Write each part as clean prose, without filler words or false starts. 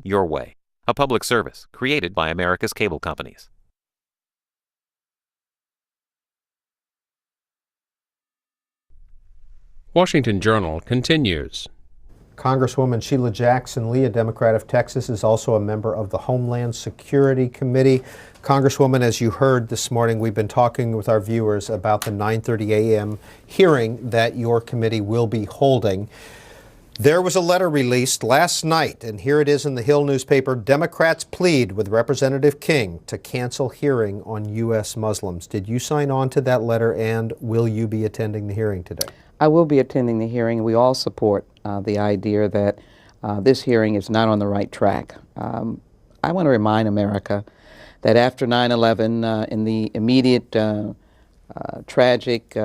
Your way, a public service created by America's cable companies. Washington Journal continues. Congresswoman Sheila Jackson Lee, a Democrat of Texas, is also a member of the Homeland Security Committee. Congresswoman, as you heard this morning, we've been talking with our viewers about the 9:30 a.m. hearing that your committee will be holding. There was a letter released last night, and here it is in the Hill newspaper. Democrats plead with Representative King to cancel hearing on U.S. Muslims. Did you sign on to that letter, and will you be attending the hearing today? I will be attending the hearing. We all support the idea that this hearing is not on the right track. I want to remind America that after 9/11, in the immediate tragic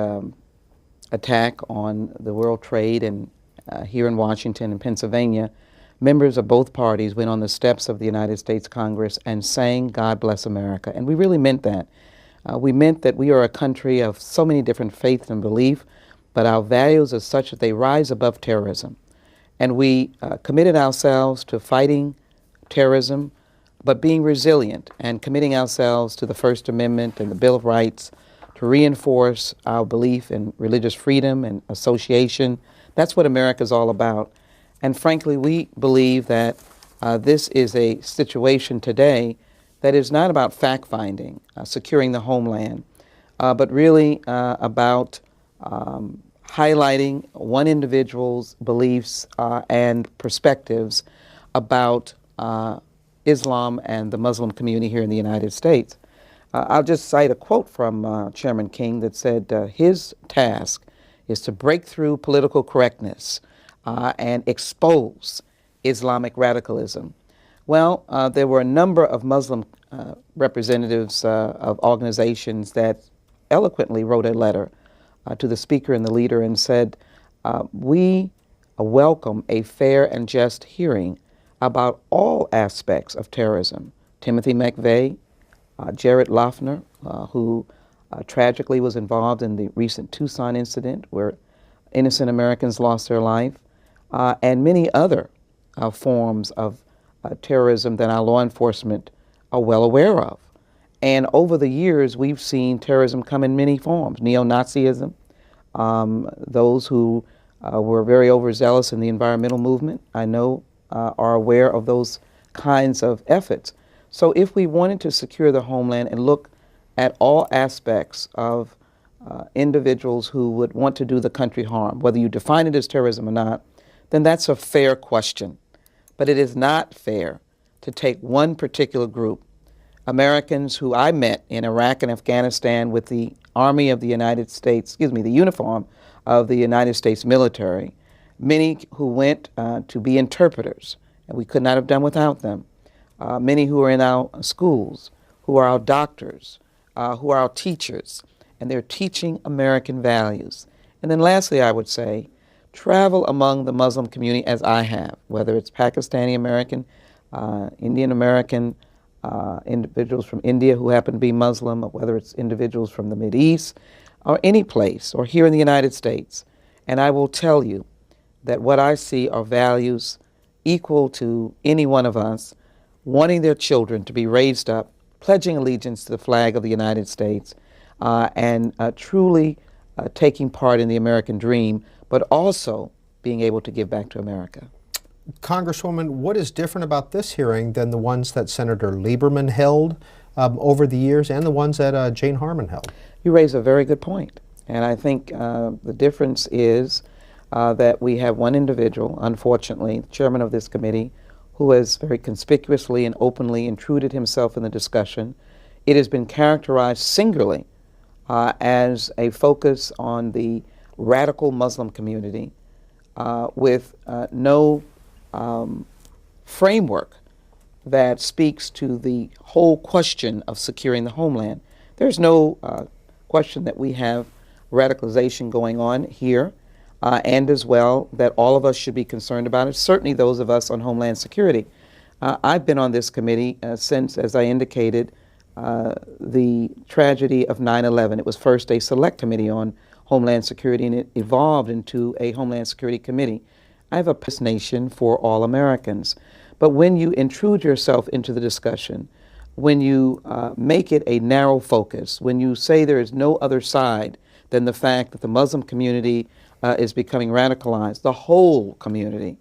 attack on the World Trade and here in Washington and Pennsylvania, members of both parties went on the steps of the United States Congress and sang "God Bless America," and we really meant that. We meant that we are a country of so many different faiths and beliefs, but our values are such that they rise above terrorism. And we committed ourselves to fighting terrorism, but being resilient and committing ourselves to the First Amendment and the Bill of Rights to reinforce our belief in religious freedom and association. That's what America is all about. And frankly, we believe that this is a situation today that is not about fact-finding, securing the homeland, but really about highlighting one individual's beliefs and perspectives about Islam and the Muslim community here in the United States. I'll just cite a quote from Chairman King that said his task is to break through political correctness and expose Islamic radicalism. Well, there were a number of Muslim representatives of organizations that eloquently wrote a letter to the Speaker and the leader and said, we welcome a fair and just hearing about all aspects of terrorism. Timothy McVeigh, Jared Loughner, who tragically was involved in the recent Tucson incident where innocent Americans lost their life, and many other forms of terrorism that our law enforcement are well aware of. And over the years, we've seen terrorism come in many forms. Neo-Nazism, those who were very overzealous in the environmental movement, I know, are aware of those kinds of efforts. So if we wanted to secure the homeland and look at all aspects of individuals who would want to do the country harm, whether you define it as terrorism or not, then that's a fair question. But it is not fair to take one particular group, Americans who I met in Iraq and Afghanistan with the Army of the United States, the uniform of the United States military, many who went to be interpreters, and we could not have done without them, many who are in our schools, who are our doctors, who are our teachers, and they're teaching American values. And then lastly, I would say, travel among the Muslim community as I have, whether it's Pakistani American, Indian American, individuals from India who happen to be Muslim, or whether it's individuals from the Mideast, or any place, or here in the United States. And I will tell you that what I see are values equal to any one of us wanting their children to be raised up, pledging allegiance to the flag of the United States, and truly taking part in the American dream, but also being able to give back to America. Congresswoman, what is different about this hearing than the ones that Senator Lieberman held over the years and the ones that Jane Harman held? You raise a very good point. And I think the difference is that we have one individual, unfortunately, the chairman of this committee, who has very conspicuously and openly intruded himself in the discussion. It has been characterized singularly as a focus on the radical Muslim community with no framework that speaks to the whole question of securing the homeland. There's no question that we have radicalization going on here, and as well that all of us should be concerned about it, certainly those of us on Homeland Security. I've been on this committee since, as I indicated, the tragedy of 9/11. It was first a select committee on Homeland Security, and it evolved into a Homeland Security committee. I have a nation for all Americans. But when you intrude yourself into the discussion, when you make it a narrow focus, when you say there is no other side than the fact that the Muslim community is becoming radicalized, the whole community,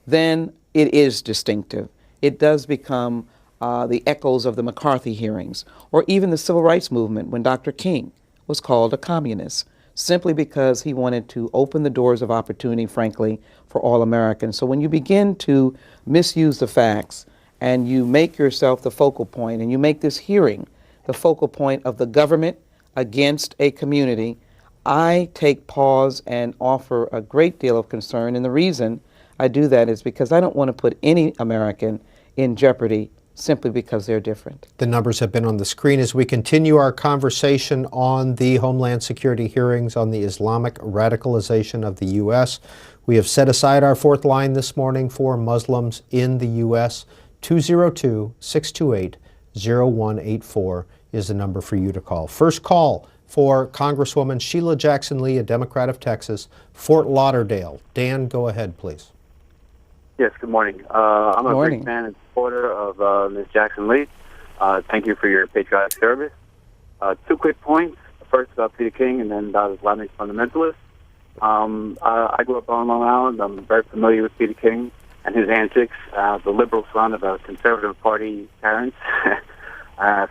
then it is distinctive. It does become the echoes of the McCarthy hearings, or even the civil rights movement when Dr. King was called a communist, simply because he wanted to open the doors of opportunity, frankly, for all Americans. So when you begin to misuse the facts and you make yourself the focal point, and you make this hearing the focal point of the government against a community, I take pause and offer a great deal of concern. And the reason I do that is because I don't want to put any American in jeopardy simply because they're different. The numbers have been on the screen as we continue our conversation on the Homeland Security hearings on the Islamic radicalization of the U.S. We have set aside our fourth line this morning for Muslims in the U.S. 202-628-0184 is the number for you to call. First call for Congresswoman Sheila Jackson Lee, a Democrat of Texas, Fort Lauderdale. Dan, go ahead, please. Yes, good morning. I'm a big fan and supporter of Ms. Jackson Lee. Thank you for your patriotic service. 2 quick points. First about Peter King and then about Islamic fundamentalists. I grew up on Long Island. I'm very familiar with Peter King and his antics, the liberal son of a conservative party parents.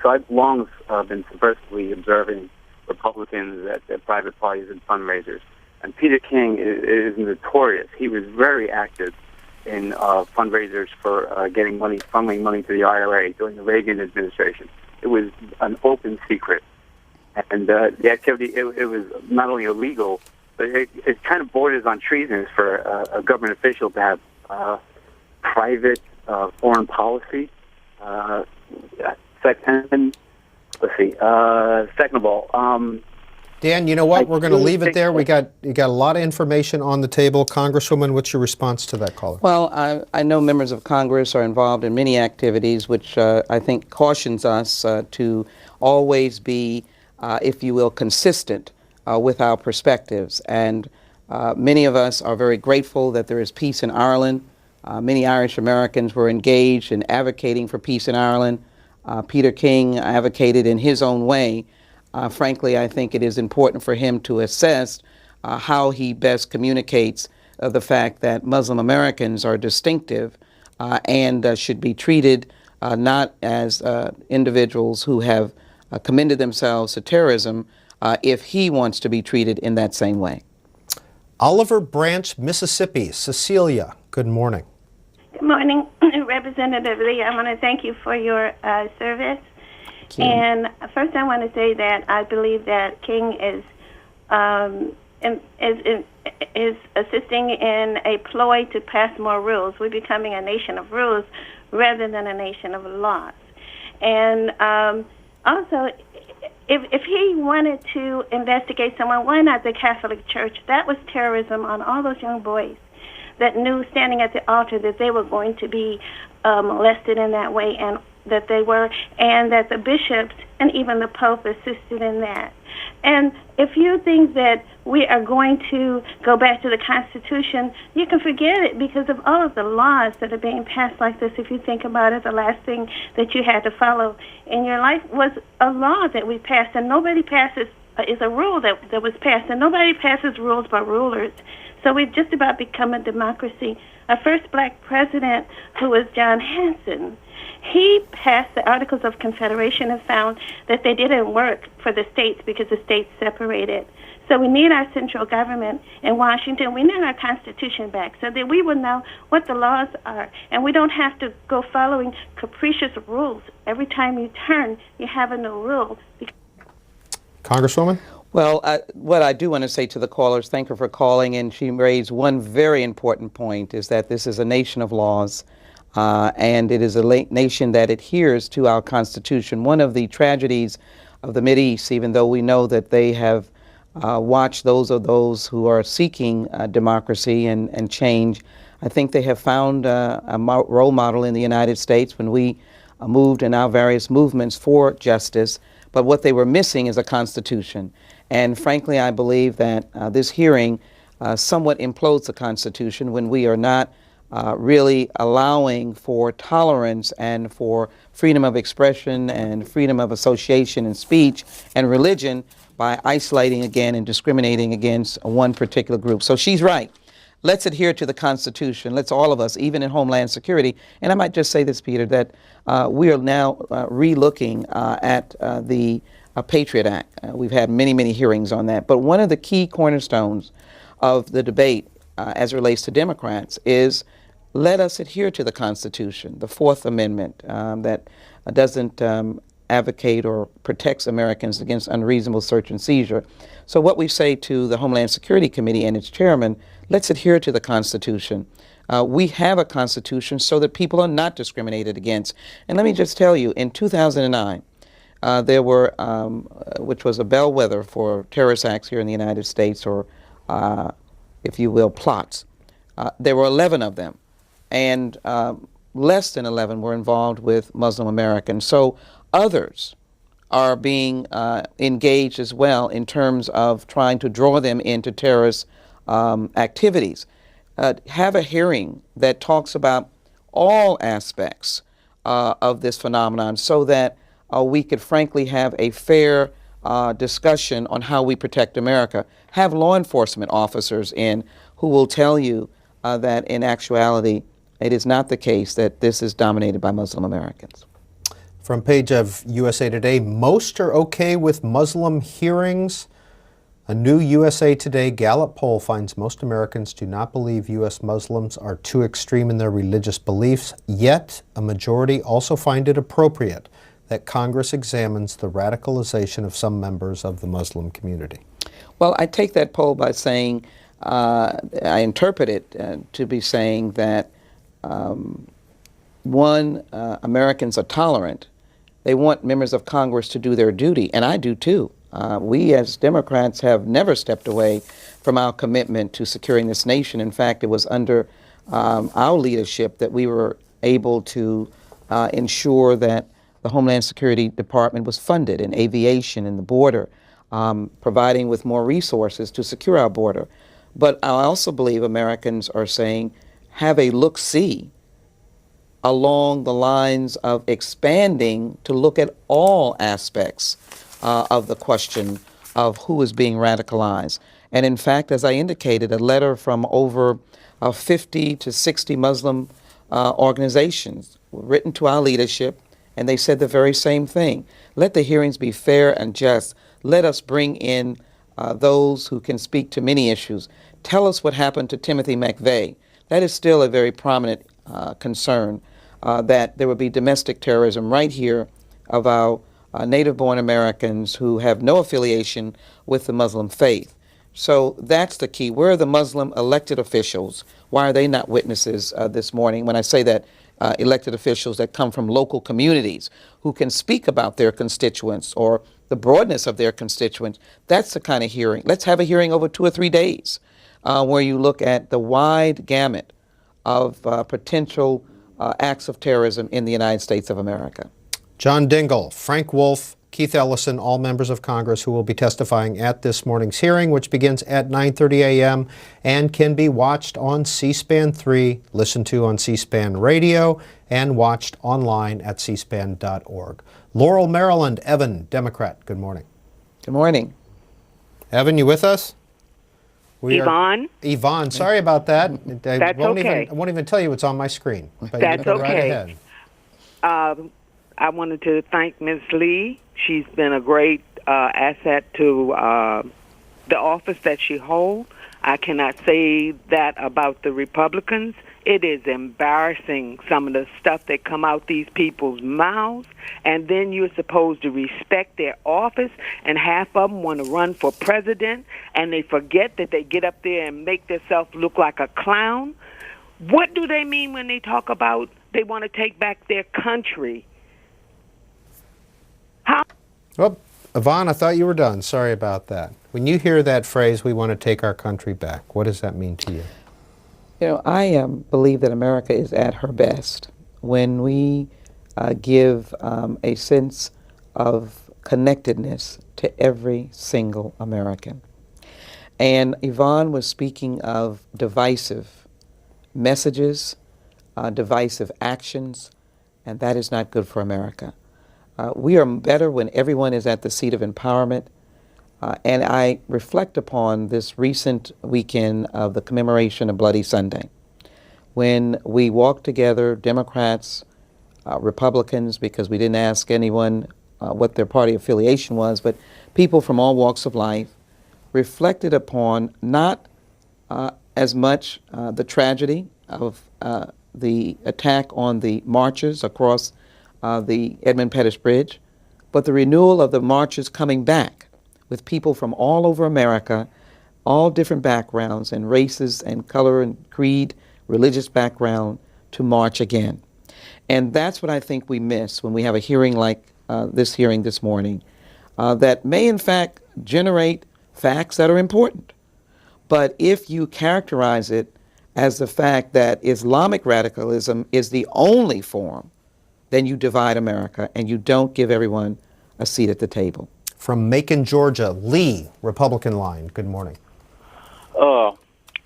So I've long been subversively observing Republicans at their private parties and fundraisers. And Peter King is notorious. He was very active in fundraisers for funneling money to the IRA during the Reagan administration. It was an open secret. And the activity, it was not only illegal, but it kind of borders on treasonous for a government official to have private foreign policy. Second of all, Dan, you know what? We're going to leave it there. You got a lot of information on the table. Congresswoman, what's your response to that caller? Well, I know members of Congress are involved in many activities, which I think cautions us to always be, if you will, consistent with our perspectives. And many of us are very grateful that there is peace in Ireland. Many Irish Americans were engaged in advocating for peace in Ireland. Peter King advocated in his own way. Frankly, I think it is important for him to assess how he best communicates the fact that Muslim Americans are distinctive and should be treated not as individuals who have commended themselves to terrorism if he wants to be treated in that same way. Oliver Branch, Mississippi. Cecilia, good morning. Good morning, Representative Lee. I want to thank you for your service. And first, I want to say that I believe that King is assisting in a ploy to pass more rules. We're becoming a nation of rules rather than a nation of laws. And also, if he wanted to investigate someone, why not the Catholic Church? That was terrorism on all those young boys that knew standing at the altar that they were going to be molested in that way, and that they were, and that the bishops and even the Pope assisted in that. And if you think that we are going to go back to the Constitution, you can forget it because of all of the laws that are being passed like this. If you think about it, the last thing that you had to follow in your life was a law that we passed, and nobody passes, is a rule that was passed, and nobody passes rules but rulers. So we've just about become a democracy. Our first black president, who was John Hanson, he passed the Articles of Confederation and found that they didn't work for the states because the states separated. So we need our central government in Washington. We need our Constitution back so that we will know what the laws are. And we don't have to go following capricious rules. Every time you turn, you have a new rule. Congresswoman? Well, what I do want to say to the callers, thank her for calling, and she raised one very important point, is that this is a nation of laws, and it is a nation that adheres to our Constitution. One of the tragedies of the Mideast, even though we know that they have watched those who are seeking democracy and change, I think they have found a role model in the United States when we moved in our various movements for justice. But what they were missing is a constitution. And frankly, I believe that this hearing somewhat implodes the Constitution when we are not really allowing for tolerance and for freedom of expression and freedom of association and speech and religion by isolating again and discriminating against one particular group. So she's right. Let's adhere to the Constitution. Let's all of us, even in Homeland Security. And I might just say this, Peter, that we are now re-looking at the Patriot Act. We've had many, many hearings on that. But one of the key cornerstones of the debate as it relates to Democrats is let us adhere to the Constitution, the Fourth Amendment that doesn't advocate or protects Americans against unreasonable search and seizure. So what we say to the Homeland Security Committee and its chairman, let's adhere to the Constitution. We have a Constitution so that people are not discriminated against. And let me just tell you, in 2009, there were, which was a bellwether for terrorist acts here in the United States, or if you will, plots. There were 11 of them, and less than 11 were involved with Muslim Americans. So others are being engaged as well in terms of trying to draw them into terrorist activities. Have a hearing that talks about all aspects of this phenomenon so that we could frankly have a fair discussion on how we protect America. Have law enforcement officers in who will tell you that in actuality it is not the case that this is dominated by Muslim Americans. Front page of USA Today, most are okay with Muslim hearings. A new USA Today Gallup poll finds most Americans do not believe U.S. Muslims are too extreme in their religious beliefs, yet a majority also find it appropriate that Congress examines the radicalization of some members of the Muslim community. Well, I take that poll by saying, I interpret it to be saying that Americans are tolerant. They want members of Congress to do their duty, and I do too. We as Democrats have never stepped away from our commitment to securing this nation. In fact, it was under our leadership that we were able to ensure that the Homeland Security Department was funded in aviation and the border, providing with more resources to secure our border. But I also believe Americans are saying, have a look-see along the lines of expanding to look at all aspects of the question of who is being radicalized. And in fact, as I indicated, a letter from over 50 to 60 Muslim organizations written to our leadership, and they said the very same thing. Let the hearings be fair and just. Let us bring in those who can speak to many issues. Tell us what happened to Timothy McVeigh. That is still a very prominent concern, that there would be domestic terrorism right here of our native-born Americans who have no affiliation with the Muslim faith. So that's the key. Where are the Muslim elected officials? Why are they not witnesses this morning? When I say that, elected officials that come from local communities who can speak about their constituents or the broadness of their constituents, that's the kind of hearing. Let's have a hearing over 2 or 3 days where you look at the wide gamut of potential acts of terrorism in the United States of America. John Dingell, Frank Wolf, Keith Ellison, all members of Congress who will be testifying at this morning's hearing, which begins at 9:30 a.m. and can be watched on C-SPAN 3, listened to on C-SPAN Radio, and watched online at cspan.org. Laurel, Maryland, Evan, Democrat, good morning. Good morning. Evan, you with us? Yvonne? Yvonne, sorry about that. That's okay. I won't even tell you what's on my screen. But that's you go okay. Right ahead. I wanted to thank Ms. Lee. She's been a great asset to the office that she holds. I cannot say that about the Republicans. It is embarrassing, some of the stuff that come out these people's mouths, and then you're supposed to respect their office, and half of them want to run for president, and they forget that they get up there and make themselves look like a clown. What do they mean when they talk about they want to take back their country? How? Well, Yvonne, I thought you were done. Sorry about that. When you hear that phrase, we want to take our country back, what does that mean to you? You know, I believe that America is at her best when we give a sense of connectedness to every single American. And Yvonne was speaking of divisive messages divisive actions, and that is not good for America. We are better when everyone is at the seat of empowerment, and I reflect upon this recent weekend of the commemoration of Bloody Sunday, when we walked together, Democrats, Republicans, because we didn't ask anyone what their party affiliation was, but people from all walks of life reflected upon not as much the tragedy of the attack on the marchers across the Edmund Pettus Bridge, but the renewal of the marches coming back with people from all over America, all different backgrounds and races and color and creed, religious background, to march again. And that's what I think we miss when we have a hearing like this hearing this morning, that may in fact generate facts that are important. But if you characterize it as the fact that Islamic radicalism is the only form, then you divide America and you don't give everyone a seat at the table. From Macon, Georgia, Lee, Republican line. Good morning.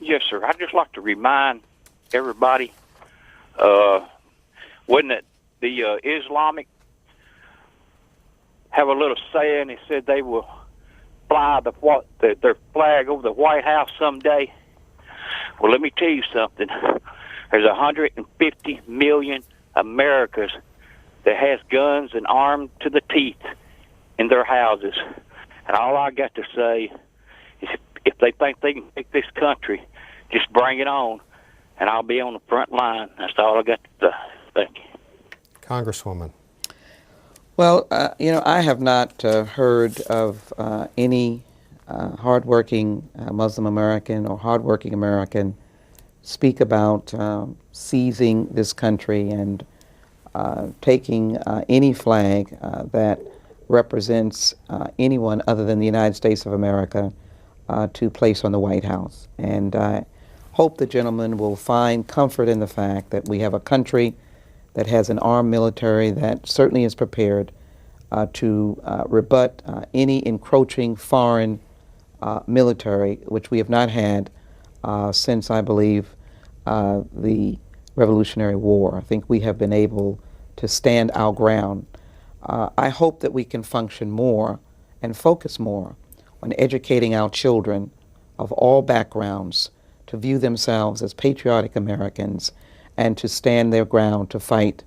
Yes, sir. I'd just like to remind everybody, wasn't it the Islamic have a little saying? They said they will fly their flag over the White House someday. Well, let me tell you something. There's 150 million Americans that has guns and armed to the teeth in their houses. And all I got to say is if they think they can take this country, just bring it on, and I'll be on the front line. That's all I got to say. Thank you. Congresswoman. Well, I have not heard of any hardworking Muslim American or hardworking American speak about seizing this country and taking any flag that represents anyone other than the United States of America to place on the White House. And I hope the gentleman will find comfort in the fact that we have a country that has an armed military that certainly is prepared to rebut any encroaching foreign military, which we have not had since, I believe, the Revolutionary War. I think we have been able to stand our ground. I hope that we can function more and focus more on educating our children of all backgrounds to view themselves as patriotic Americans and to stand their ground to fight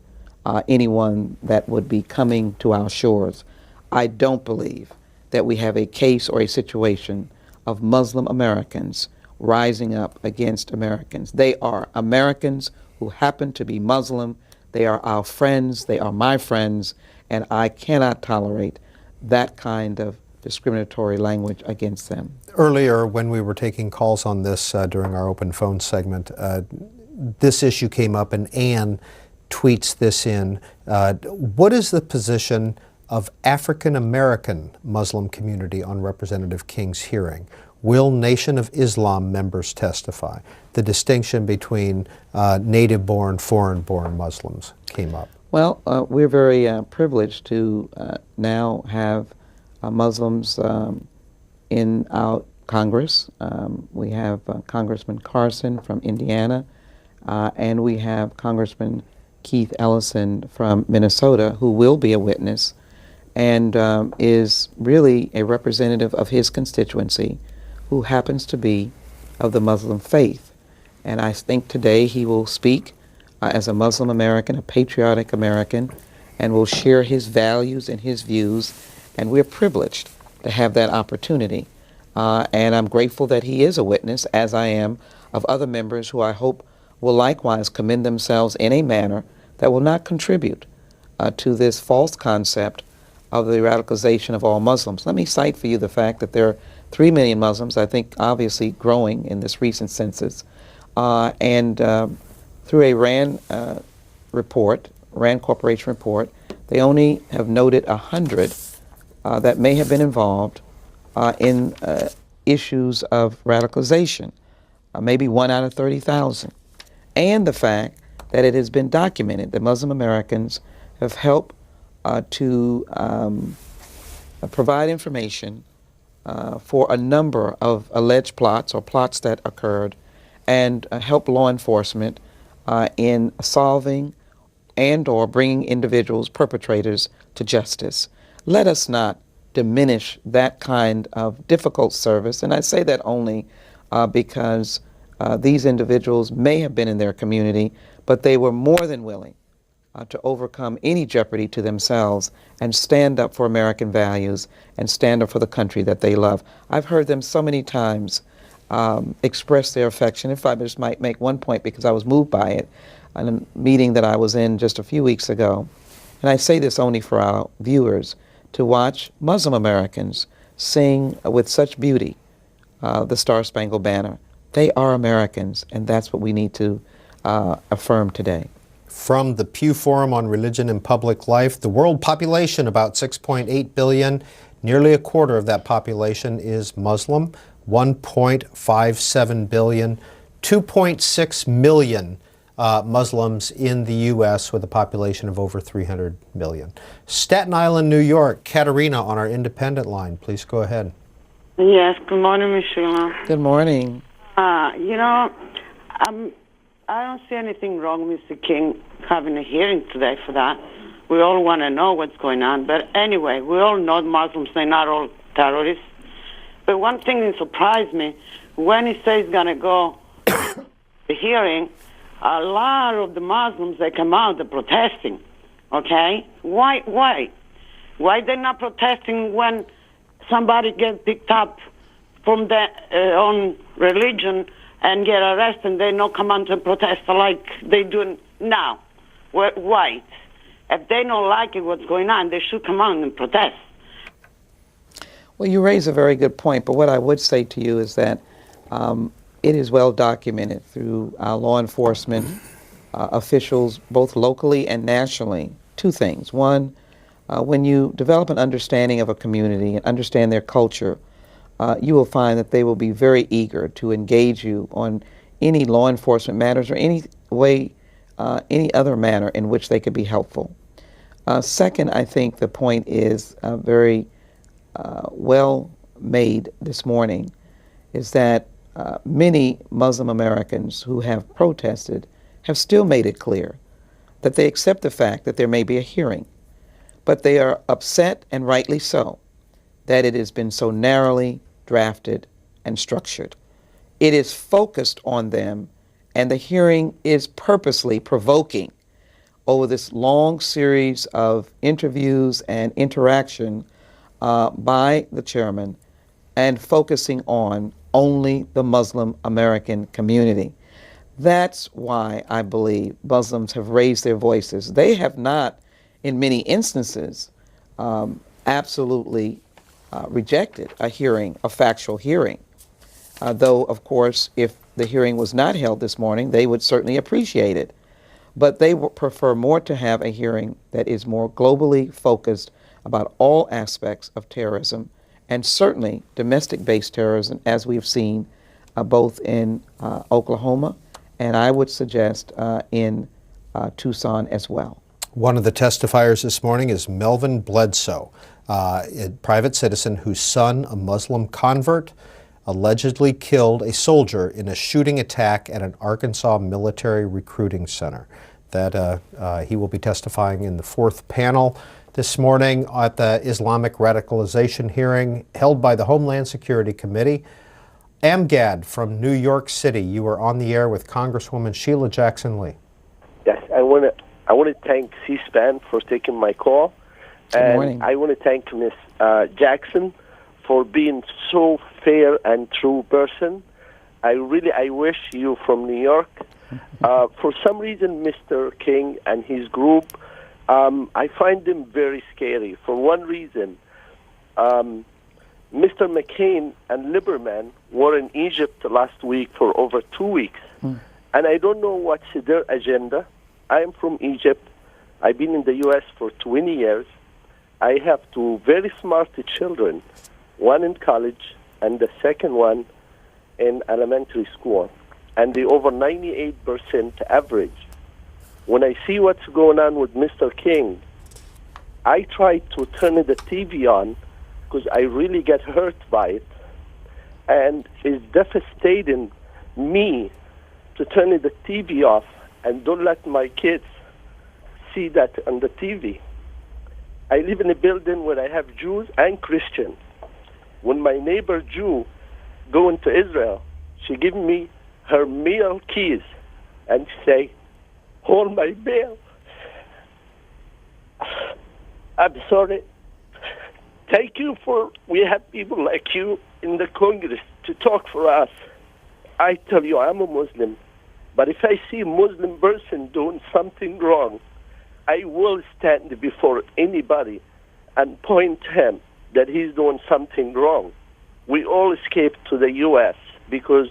anyone that would be coming to our shores. I don't believe that we have a case or a situation of Muslim Americans rising up against Americans. They are Americans who happen to be Muslim. They are our friends. They are my friends. And I cannot tolerate that kind of discriminatory language against them. Earlier, when we were taking calls on this during our open phone segment, this issue came up, and Ann tweets this in. What is the position of African American Muslim community on Representative King's hearing? Will Nation of Islam members testify? The distinction between native-born, foreign-born Muslims came up. Well, we're very privileged to now have Muslims in our Congress. We have Congressman Carson from Indiana, and we have Congressman Keith Ellison from Minnesota, who will be a witness and is really a representative of his constituency, who happens to be of the Muslim faith. And I think today he will speak as a Muslim American, a patriotic American, and will share his values and his views. And we're privileged to have that opportunity. And I'm grateful that he is a witness, as I am of other members who I hope will likewise commend themselves in a manner that will not contribute to this false concept of the radicalization of all Muslims. Let me cite for you the fact that there are 3 million Muslims, I think obviously growing in this recent census, and through a RAND Corporation report, they only have noted 100 that may have been involved in issues of radicalization, maybe 1 out of 30,000. And the fact that it has been documented that Muslim Americans have helped to provide information for a number of alleged plots or plots that occurred, and help law enforcement in solving and or bringing individuals, perpetrators, to justice. Let us not diminish that kind of difficult service, and I say that only because these individuals may have been in their community, but they were more than willing to overcome any jeopardy to themselves and stand up for American values and stand up for the country that they love. I've heard them so many times express their affection. If I just might make one point, because I was moved by it in a meeting that I was in just a few weeks ago, and I say this only for our viewers, to watch Muslim Americans sing with such beauty the Star-Spangled Banner. They are Americans, and that's what we need to affirm today. From the Pew Forum on Religion and Public Life, the world population, about 6.8 billion. Nearly a quarter of that population is Muslim, 1.57 billion, 2.6 million Muslims in the U.S. with a population of over 300 million. Staten Island, New York, Katerina on our independent line. Please go ahead. Yes, good morning, Ms. Sheila. Good morning. I don't see anything wrong, Mr. King, having a hearing today for that. We all want to know what's going on. But anyway, we all know Muslims, they're not all terrorists. But one thing that surprised me, when he says he's going to go the hearing, a lot of the Muslims, they come out, they're protesting. Okay? Why? Why they're not protesting when somebody gets picked up from their own religion and get arrested, and they don't come out to protest like they do now? Why? If they don't like it, what's going on, they should come out and protest. Well, you raise a very good point, but what I would say to you is that it is well documented through our law enforcement officials, both locally and nationally, two things. One, when you develop an understanding of a community and understand their culture, you will find that they will be very eager to engage you on any law enforcement matters or any way, any other manner in which they could be helpful. Second, I think the point is very well made this morning, is that many Muslim Americans who have protested have still made it clear that they accept the fact that there may be a hearing, but they are upset, and rightly so, that it has been so narrowly drafted and structured. It is focused on them, and the hearing is purposely provoking over this long series of interviews and interaction by the chairman, and focusing on only the Muslim American community. That's why I believe Muslims have raised their voices. They have not, in many instances, absolutely rejected a hearing, a factual hearing. Though, of course, if the hearing was not held this morning, they would certainly appreciate it. But they would prefer more to have a hearing that is more globally focused about all aspects of terrorism, and certainly domestic-based terrorism, as we've seen both in Oklahoma, and I would suggest in Tucson as well. One of the testifiers this morning is Melvin Bledsoe, a private citizen whose son, a Muslim convert, allegedly killed a soldier in a shooting attack at an Arkansas military recruiting center. That he will be testifying in the fourth panel this morning at the Islamic radicalization hearing held by the Homeland Security Committee. Amgad from New York City, you are on the air with Congresswoman Sheila Jackson Lee. Yes, I want to thank C-SPAN for taking my call. Good morning. I want to thank Ms. Jackson for being so fair and true person. I wish you from New York. For some reason, Mr. King and his group, I find them very scary. For one reason, Mr. McCain and Lieberman were in Egypt last week for over 2 weeks. And I don't know what's their agenda. I am from Egypt. I've been in the U.S. for 20 years. I have two very smart children, one in college and the second one in elementary school. And they over 98% average. When I see what's going on with Mr. King, I try to turn the TV on because I really get hurt by it. And it's devastating me to turn the TV off and don't let my kids see that on the TV. I live in a building where I have Jews and Christians. When my neighbor Jew go into Israel, she give me her mail keys and say, hold my mail. I'm sorry. Thank you we have people like you in the Congress to talk for us. I tell you, I'm a Muslim, but if I see a Muslim person doing something wrong, I will stand before anybody and point to him that he's doing something wrong. We all escaped to the U.S. because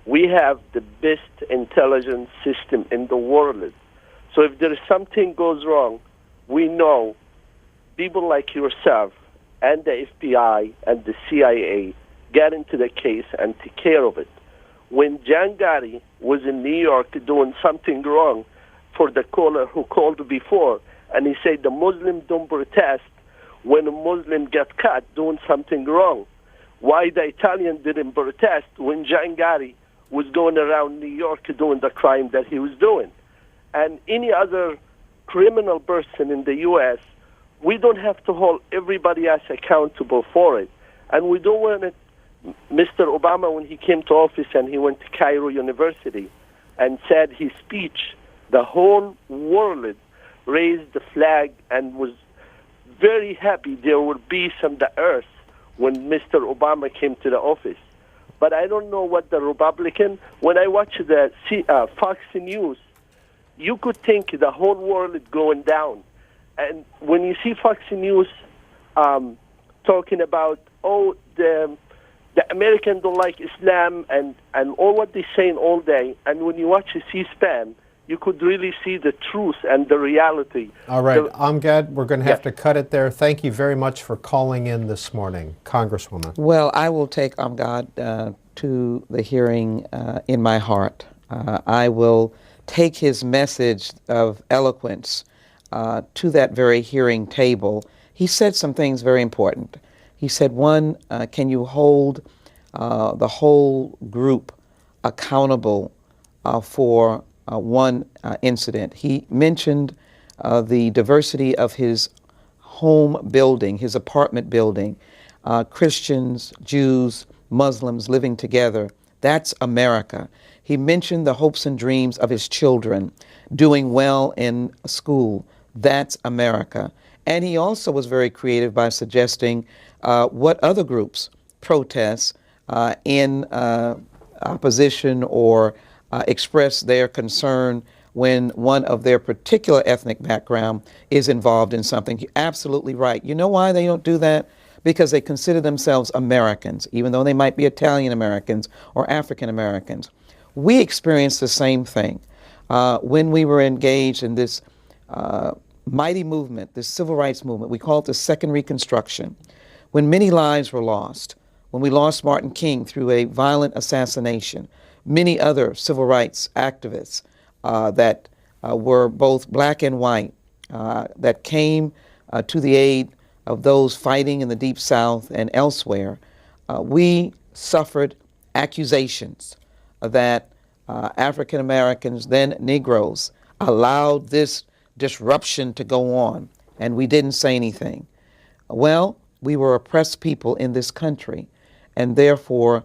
we have the best intelligence system in the world. So if there is something goes wrong, we know people like yourself and the FBI and the CIA get into the case and take care of it. When John Gotti was in New York doing something wrong for the caller who called before, and he said the Muslims don't protest when a Muslim gets caught doing something wrong. Why the Italian didn't protest when John Gotti was going around New York doing the crime that he was doing? And any other criminal person in the U.S., we don't have to hold everybody else accountable for it. And we don't want it. Mr. Obama, when he came to office and he went to Cairo University and said his speech, the whole world raised the flag and was very happy there would be some the earth when Mr. Obama came to the office. But I don't know what the Republican, when I watch the Fox News, you could think the whole world is going down. And when you see Fox News talking about, the Americans don't like Islam and all what they're saying all day, and when you watch the C-SPAN, you could really see the truth and the reality. All right, Amgad, we're going to have to cut it there. Thank you very much for calling in this morning, Congresswoman. Well, I will take Amgad to the hearing in my heart. I will take his message of eloquence to that very hearing table. He said some things very important. He said, one, can you hold the whole group accountable for one incident? He mentioned the diversity of his home building, his apartment building, Christians, Jews, Muslims living together. That's America. He mentioned the hopes and dreams of his children doing well in school. That's America. And he also was very creative by suggesting what other groups protest in opposition or express their concern when one of their particular ethnic background is involved in something. You're absolutely right. You know why they don't do that? Because they consider themselves Americans, even though they might be Italian Americans or African Americans. We experienced the same thing when we were engaged in this mighty movement, this civil rights movement. We call it the Second Reconstruction. When many lives were lost, when we lost Martin King through a violent assassination, many other civil rights activists that were both black and white that came to the aid of those fighting in the Deep South and elsewhere, we suffered accusations that African Americans, then Negroes, allowed this disruption to go on, and we didn't say anything. Well, we were oppressed people in this country, and therefore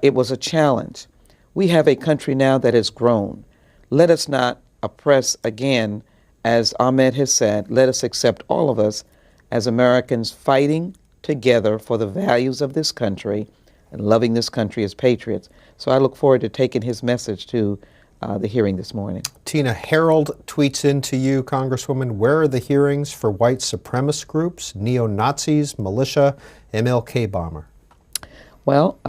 it was a challenge. We have a country now that has grown. Let us not oppress again, as Ahmed has said. Let us accept all of us as Americans fighting together for the values of this country and loving this country as patriots. So I look forward to taking his message to the hearing this morning. Tina, Harold tweets into you, Congresswoman, where are the hearings for white supremacist groups, neo-Nazis, militia, MLK bomber? Well,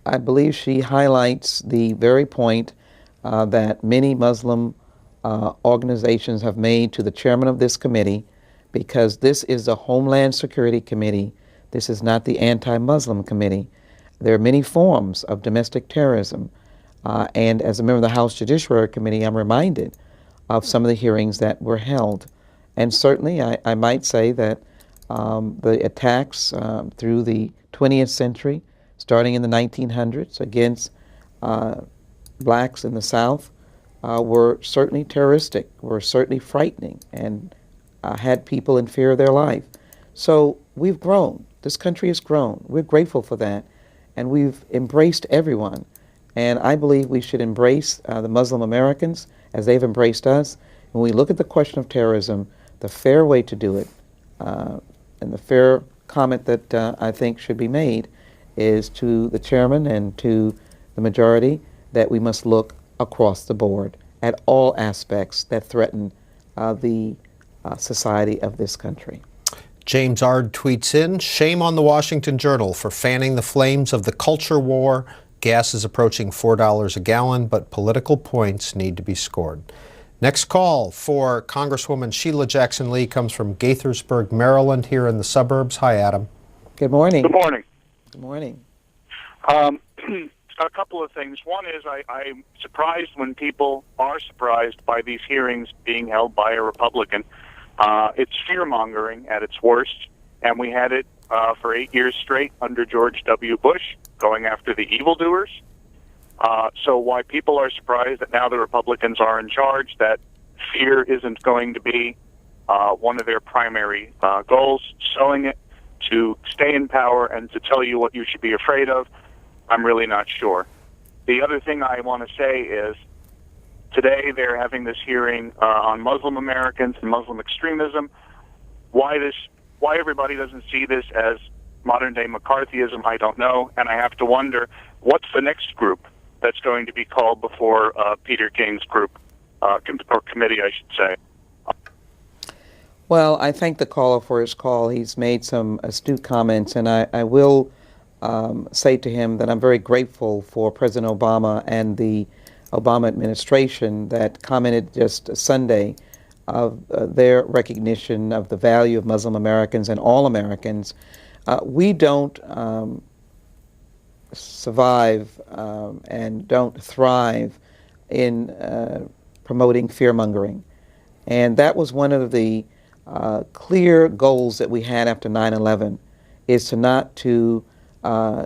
I believe she highlights the very point that many Muslim organizations have made to the chairman of this committee, because this is the Homeland Security Committee. This is not the anti-Muslim committee. There are many forms of domestic terrorism. And as a member of the House Judiciary Committee, I'm reminded of some of the hearings that were held. And certainly I might say that the attacks through the 20th century, starting in the 1900s against blacks in the South, were certainly terroristic, were certainly frightening, and had people in fear of their life. So we've grown. This country has grown. We're grateful for that. And we've embraced everyone. And I believe we should embrace the Muslim Americans as they've embraced us. When we look at the question of terrorism, the fair way to do it, and the fair comment that I think should be made is to the chairman and to the majority that we must look across the board at all aspects that threaten the society of this country. James Ard tweets in, shame on the Washington Journal for fanning the flames of the culture war. Gas is approaching $4 a gallon, but political points need to be scored. Next call for Congresswoman Sheila Jackson Lee comes from Gaithersburg, Maryland, here in the suburbs. Hi, Adam. Good morning. Good morning. Good morning. A couple of things. One is I'm surprised when people are surprised by these hearings being held by a Republican. It's fear-mongering at its worst, and we had it for 8 years straight under George W. Bush, going after the evildoers. So why people are surprised that now the Republicans are in charge, that fear isn't going to be one of their primary goals, selling it to stay in power and to tell you what you should be afraid of, I'm really not sure. The other thing I want to say is today they're having this hearing on Muslim Americans and Muslim extremism. Why everybody doesn't see this as modern-day McCarthyism, I don't know, and I have to wonder, what's the next group that's going to be called before Peter King's group, or committee, I should say? Well, I thank the caller for his call. He's made some astute comments, and I will say to him that I'm very grateful for President Obama and the Obama administration that commented just Sunday of their recognition of the value of Muslim Americans and all Americans. We don't survive and don't thrive in promoting fear-mongering. And that was one of the clear goals that we had after 9/11, is to not to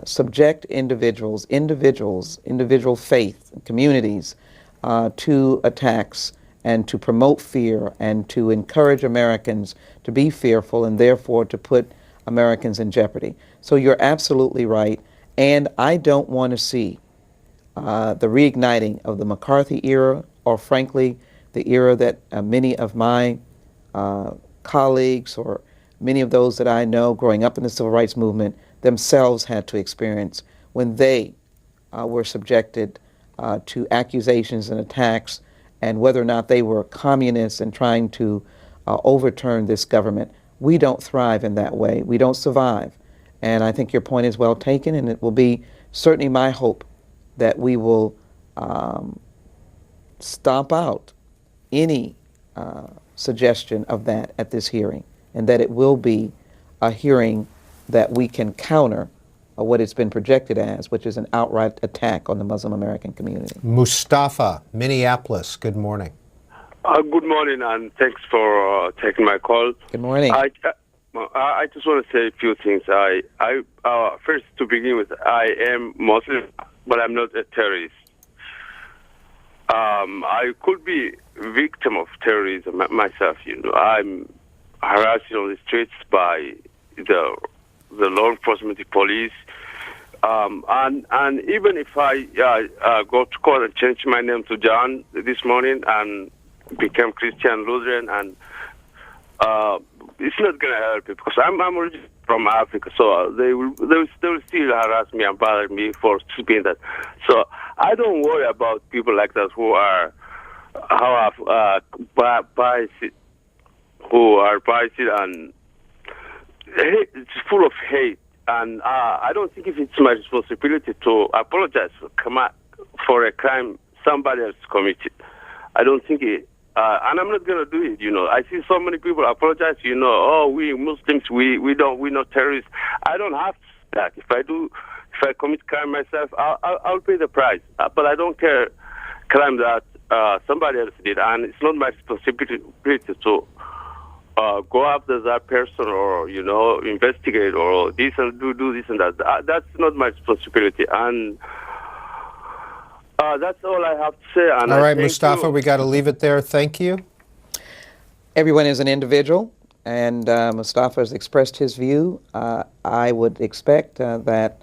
subject individual faith and communities to attacks and to promote fear and to encourage Americans to be fearful and therefore to put Americans in jeopardy. So you're absolutely right, and I don't want to see the reigniting of the McCarthy era, or frankly the era that many of my colleagues or many of those that I know growing up in the civil rights movement themselves had to experience when they were subjected to accusations and attacks, and whether or not they were communists and trying to overturn this government. We don't thrive in that way. We don't survive. And I think your point is well taken, and it will be certainly my hope that we will stomp out any suggestion of that at this hearing, and that it will be a hearing that we can counter what it's been projected as, which is an outright attack on the Muslim American community. Mustafa, Minneapolis, good morning. Good morning, and thanks for taking my call. Good morning. I just want to say a few things. First, to begin with, I am Muslim, but I'm not a terrorist. I could be a victim of terrorism myself. I'm harassed on the streets by the law enforcement, the police, and even if I go to court and change my name to John this morning and become Christian Lutheran, and it's not going to help it because I'm originally from Africa, so they will still harass me and bother me for speaking that. So I don't worry about people like that who are biased and it's full of hate. And I don't think if it's my responsibility to apologize for a crime somebody else committed. I don't think it. And I'm not going to do it, I see so many people apologize, oh, we Muslims, we're not terrorists. I don't have that. If I commit crime myself, I'll pay the price. But I don't care crime that somebody else did. And it's not my responsibility to go after that person or, investigate or do this and that. That's not my responsibility. And That's all I have to say. And All right, thank Mustafa, you. we got to leave it there. Thank you. Everyone is an individual, and Mustafa has expressed his view. I would expect that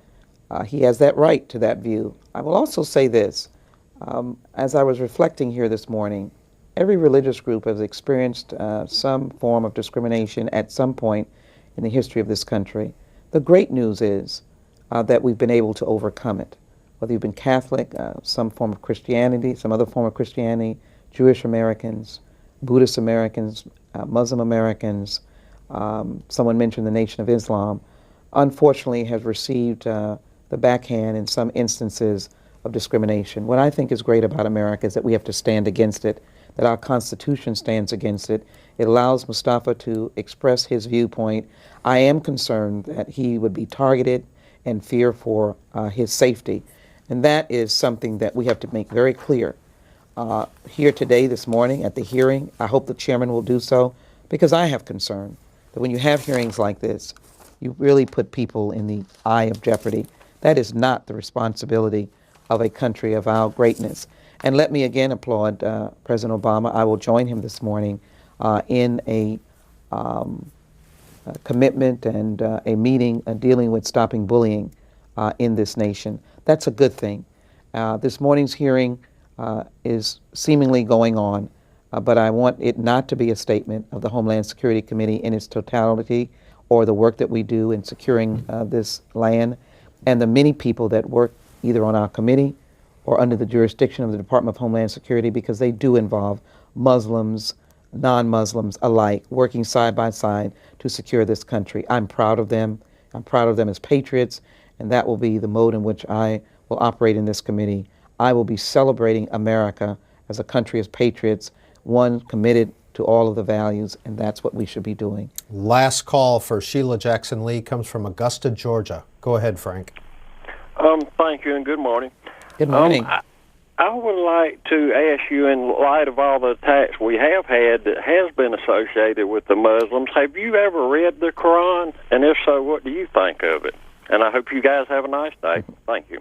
he has that right to that view. I will also say this. As I was reflecting here this morning, every religious group has experienced some form of discrimination at some point in the history of this country. The great news is that we've been able to overcome it. Whether you've been Catholic, some form of Christianity, some other form of Christianity, Jewish Americans, Buddhist Americans, Muslim Americans, someone mentioned the Nation of Islam, unfortunately has received the backhand in some instances of discrimination. What I think is great about America is that we have to stand against it, that our Constitution stands against it. It allows Mustafa to express his viewpoint. I am concerned that he would be targeted and fear for his safety. And that is something that we have to make very clear. Here today, this morning, at the hearing, I hope the chairman will do so, because I have concern that when you have hearings like this, you really put people in the eye of jeopardy. That is not the responsibility of a country of our greatness. And let me again applaud President Obama. I will join him this morning in a commitment and a meeting dealing with stopping bullying in this nation. That's a good thing. This morning's hearing is seemingly going on, but I want it not to be a statement of the Homeland Security Committee in its totality or the work that we do in securing this land and the many people that work either on our committee or under the jurisdiction of the Department of Homeland Security, because they do involve Muslims, non-Muslims alike, working side by side to secure this country. I'm proud of them. I'm proud of them as patriots, and that will be the mode in which I will operate in this committee. I will be celebrating America as a country of patriots, one committed to all of the values, and that's what we should be doing. Last call for Sheila Jackson Lee comes from Augusta, Georgia. Go ahead, Frank. Thank you and good morning. Good morning. I would like to ask you, in light of all the attacks we have had that has been associated with the Muslims, have you ever read the Quran? And if so, what do you think of it? And I hope you guys have a nice day. Thank you.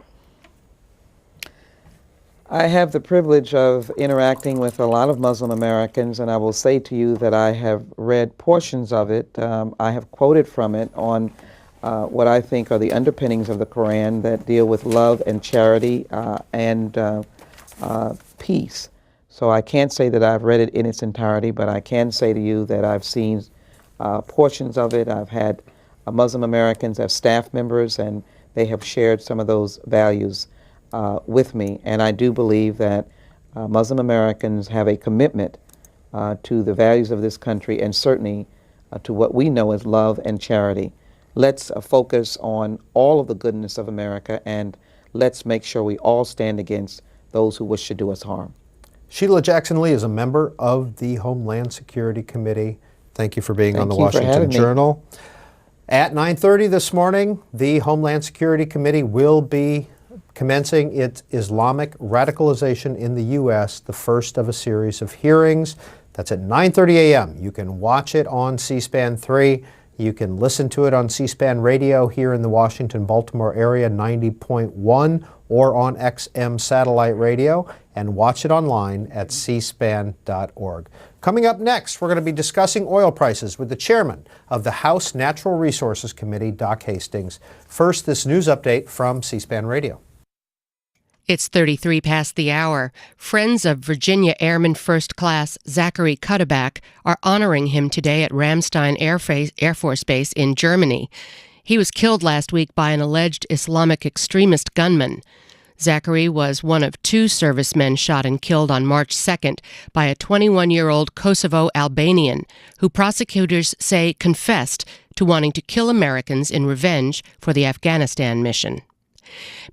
I have the privilege of interacting with a lot of Muslim Americans, and I will say to you that I have read portions of it. I have quoted from it on what I think are the underpinnings of the Quran that deal with love and charity and peace. So I can't say that I've read it in its entirety, but I can say to you that I've seen portions of it. I've had Muslim Americans as staff members, and they have shared some of those values with me. And I do believe that Muslim Americans have a commitment to the values of this country, and certainly to what we know as love and charity. Let's focus on all of the goodness of America, and let's make sure we all stand against those who wish to do us harm. Sheila Jackson Lee is a member of the Homeland Security Committee. Thank you for being on the Washington Journal. At 9:30 this morning, the Homeland Security Committee will be commencing its Islamic radicalization in the U.S., the first of a series of hearings. That's at 9:30 a.m. You can watch it on C-SPAN 3. You can listen to it on C-SPAN radio here in the Washington-Baltimore area, 90.1, or on XM satellite radio, and watch it online at cspan.org. Coming up next, we're going to be discussing oil prices with the chairman of the House Natural Resources Committee, Doc Hastings. First, this news update from C-SPAN radio. It's 33 past the hour. Friends of Virginia Airman First Class Zachary Cuddeback are honoring him today at Ramstein Air Force Base in Germany. He was killed last week by an alleged Islamic extremist gunman. Zachary was one of two servicemen shot and killed on March 2nd by a 21-year-old Kosovo Albanian who prosecutors say confessed to wanting to kill Americans in revenge for the Afghanistan mission.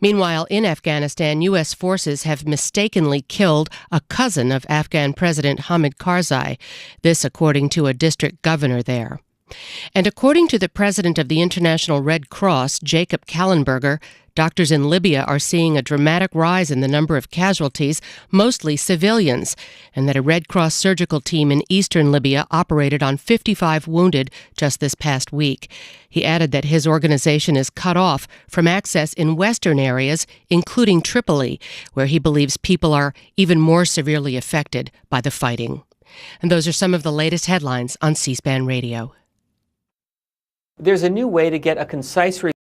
Meanwhile, in Afghanistan, U.S. forces have mistakenly killed a cousin of Afghan President Hamid Karzai, this according to a district governor there. And according to the president of the International Red Cross, Jacob Kallenberger, doctors in Libya are seeing a dramatic rise in the number of casualties, mostly civilians, and that a Red Cross surgical team in eastern Libya operated on 55 wounded just this past week. He added that his organization is cut off from access in western areas, including Tripoli, where he believes people are even more severely affected by the fighting. And those are some of the latest headlines on C-SPAN Radio. There's a new way to get a concise